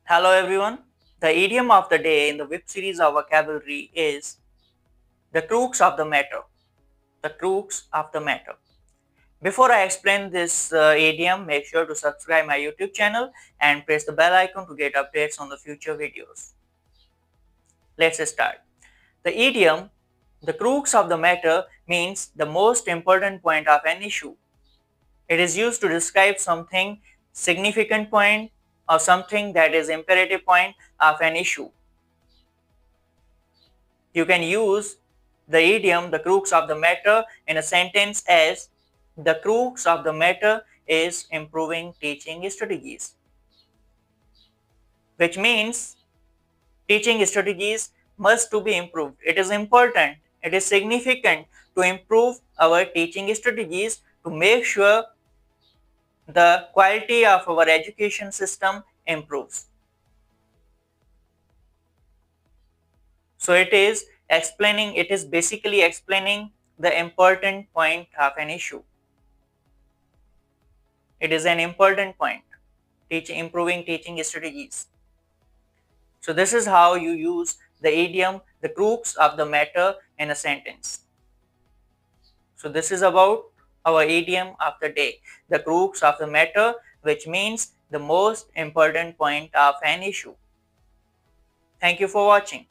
Hello everyone. The idiom of the day in the web series of vocabulary is the crux of the matter. The crux of the matter. Before I explain this idiom, make sure to subscribe my YouTube channel and press the bell icon to get updates on the future videos. Let's start. The idiom, the crux of the matter, means the most important point of an issue. It is used to describe something significant point or something that is imperative point of an issue. You can use the idiom the crux of the matter in a sentence as the crux of the matter is improving teaching strategies, which means teaching strategies must to be improved. It is important, it is significant to improve our teaching strategies to make sure the quality of our education system improves. So it is basically explaining the important point of an issue. It is an important point, improving teaching strategies. So this is how you use the idiom, the crux of the matter in a sentence. So this is about our idiom of the day, the crux of the matter, which means the most important point of an issue. Thank you for watching.